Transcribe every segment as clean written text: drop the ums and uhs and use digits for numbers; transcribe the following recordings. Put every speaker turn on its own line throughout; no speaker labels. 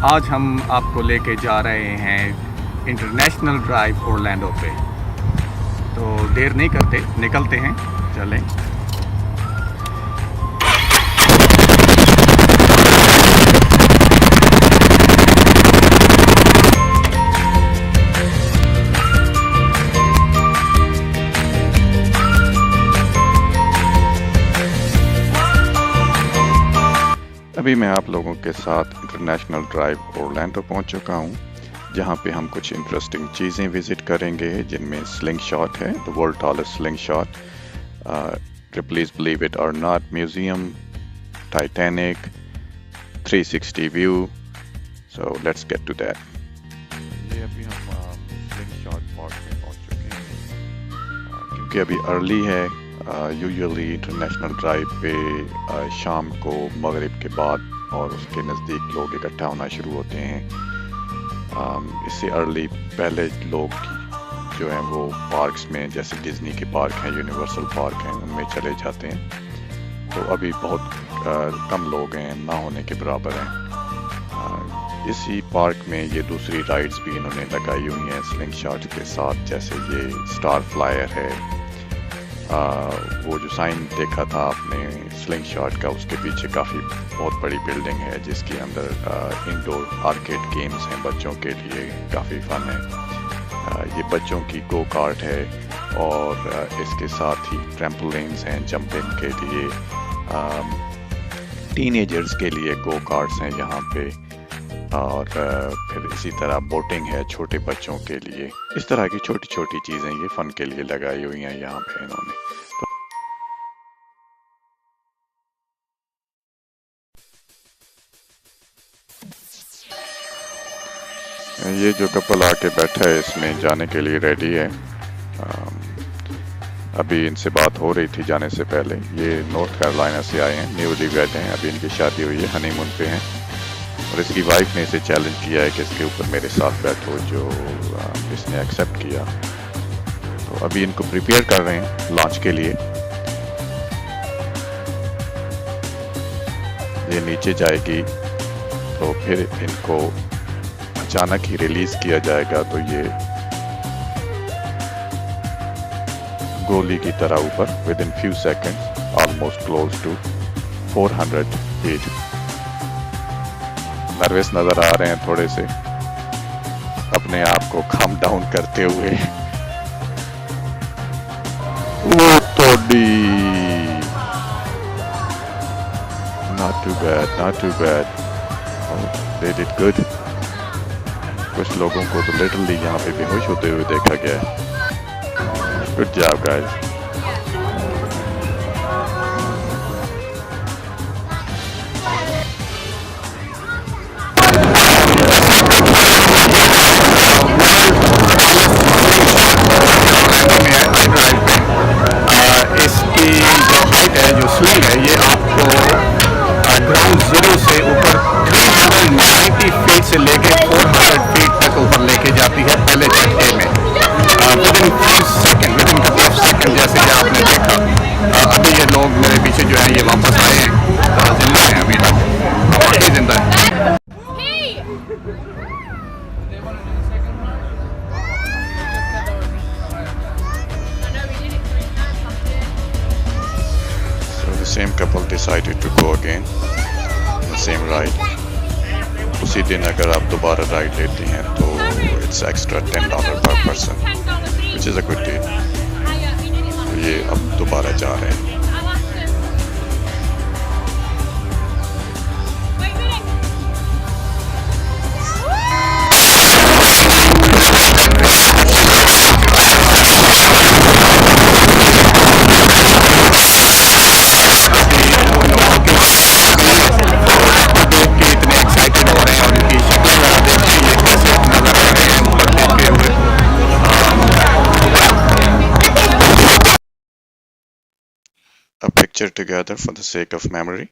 आज हम आपको लेके जा रहे हैं इंटरनेशनल ड्राइव ओरलैंडो पे। तो देर नहीं करते, निकलते हैं, चलें।
अभी मैं आप लोगों के साथ इंटरनेशनल ड्राइव ओरलैंडो पहुंच चुका हूं, जहां पे हम कुछ इंटरेस्टिंग चीज़ें विज़िट करेंगे, जिनमें स्लिंग शॉट है, the world tallest slingshot, please believe it और not museum, Titanic, 360 view. So let's get to that. ये अभी हम स्लिंग शॉट पार्क में पहुंच चुके हैं, क्योंकि अभी अर्ली है। यूजुअली इंटरनेशनल ड्राइव पे शाम को मगरिब के बाद और उसके नज़दीक लोग इकट्ठा होना शुरू होते हैं। इससे अर्ली पहले लोग जो हैं वो पार्क्स में, जैसे डिज्नी के पार्क हैं, यूनिवर्सल पार्क हैं, उनमें चले जाते हैं। तो अभी बहुत कम लोग हैं, ना होने के बराबर हैं। इसी पार्क में ये दूसरी राइड्स भी इन्होंने लगाई हुई हैं स्लिंग शॉट के साथ, जैसे ये स्टार फ्लायर है। वो जो साइन देखा था आपने स्लिंग शॉट का, उसके पीछे काफ़ी बहुत बड़ी बिल्डिंग है जिसके अंदर इंडोर आर्केड गेम्स हैं बच्चों के लिए, काफ़ी फन है। ये बच्चों की गो कार्ट है और इसके साथ ही ट्रैम्पोलिन्स हैं जंपिंग के लिए। टीनेजर्स के लिए गो कार्ट्स हैं यहाँ पे, और फिर इसी तरह बोटिंग है छोटे बच्चों के लिए। इस तरह की छोटी छोटी चीज़ें ये फ़न के लिए लगाई हुई हैं यहाँ पे इन्होंने। ये जो कपल आके बैठा है इसमें जाने के लिए रेडी है। अभी इनसे बात हो रही थी जाने से पहले। ये नॉर्थ कैरोलिना से आए हैं, न्यूली वेड हैं, अभी इनकी शादी हुई है, हनीमून पे हैं। और इसकी वाइफ ने इसे चैलेंज किया है कि इसके ऊपर मेरे साथ बैठो, जो इसने एक्सेप्ट किया। तो अभी इनको प्रिपेयर कर रहे हैं लॉन्च के लिए। ये नीचे जाएगी तो फिर इनको अचानक ही रिलीज किया जाएगा, तो ये गोली की तरह ऊपर within few seconds, almost close to 400 feet. Nervous नजर आ रहे हैं थोड़े से, अपने आप को काम डाउन करते हुए। वो तोड़ी, not too bad, not too bad. Oh, they did good. कुछ लोगों को तो लिटरली यहाँ पे बेहोश होते हुए देखा गया है। Good job, guys.
ये आपको ग्राउंड जीरो से ऊपर 390 फीट से लेके 400 फीट तक ऊपर लेके जाती है पहले झटके में, within few second, within couple of second, जैसे कि आपने देखा। अभी ये लोग मेरे पीछे जो है ये वापस आए हैं, जिंदा हैं अभी तक, वाकई जिंदा है।
The same couple decided to go again on the same ride. उसी दिन अगर आप दोबारा राइड लेती हैं तो it's extra $10 per person, which is a good deal. तो ये अब दोबारा जा रहे हैं। A picture together for the sake of memory.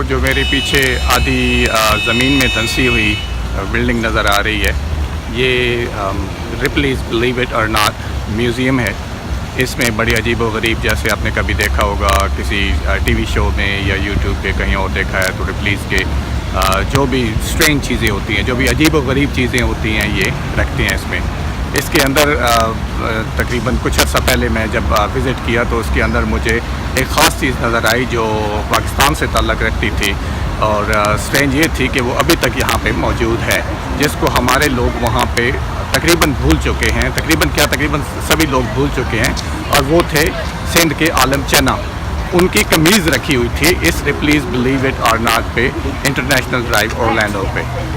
जो मेरे पीछे आधी ज़मीन में धंसी हुई बिल्डिंग नज़र आ रही है, ये रिप्लीज बिलीव इट और नॉट म्यूज़ियम है। इसमें बड़ी अजीब व गरीब, जैसे आपने कभी देखा होगा किसी टीवी शो में या यूट्यूब पे कहीं और देखा है, तो रिप्लीज के जो भी स्ट्रेंज चीज़ें होती हैं, जो भी अजीब व गरीब चीज़ें होती हैं, ये रखते हैं इसमें। इसके अंदर तकरीबन कुछ अर्सा पहले मैं जब विज़िट किया तो उसके अंदर मुझे एक ख़ास चीज़ नज़र आई जो पाकिस्तान से ताल्लुक़ रखती थी, और स्ट्रेंज ये थी कि वो अभी तक यहाँ पे मौजूद है, जिसको हमारे लोग वहाँ पे तकरीबन भूल चुके हैं। तकरीबन सभी लोग भूल चुके हैं, और वो थे सिंध के आलम चना। उनकी कमीज़ रखी हुई थी इस रिप्लीज बिलीव इट और नॉट पे, इंटरनेशनल ड्राइव ओरलैंडो पे।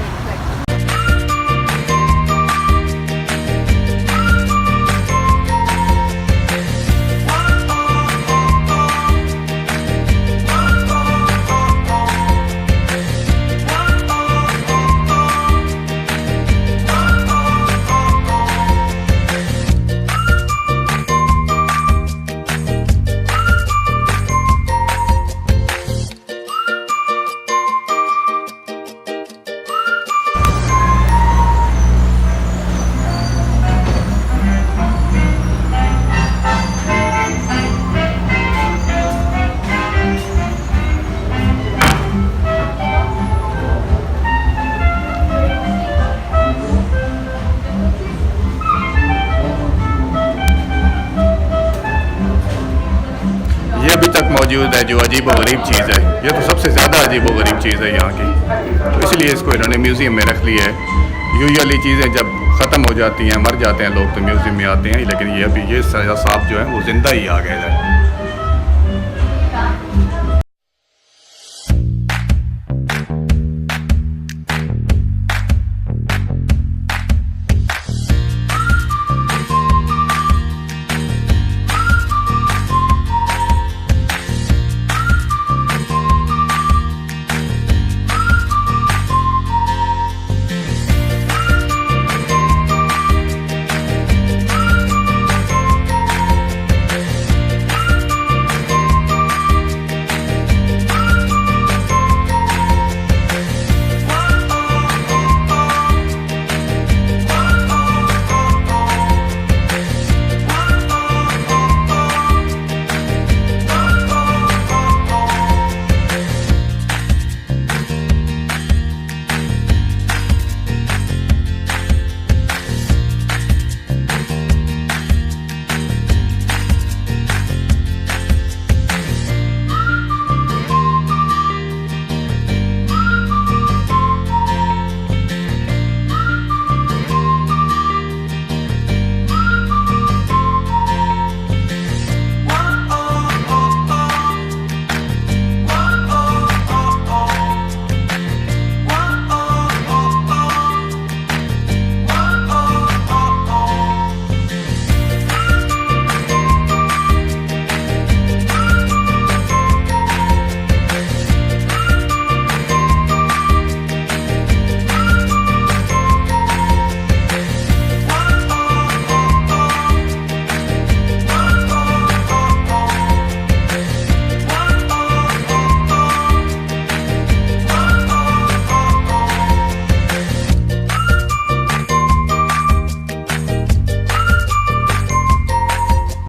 ये अभी तक मौजूद है, जो अजीब व गरीब चीज़ है। ये तो सबसे ज़्यादा अजीब व गरीब चीज़ है यहाँ की, तो इसलिए इसको इन्होंने म्यूज़ियम में रख लिया है। यूजुअली चीज़ें जब ख़त्म हो जाती हैं, मर जाते हैं लोग, तो म्यूज़ियम में आते हैं, लेकिन ये अभी ये सांप जो है वो ज़िंदा ही आ गया है।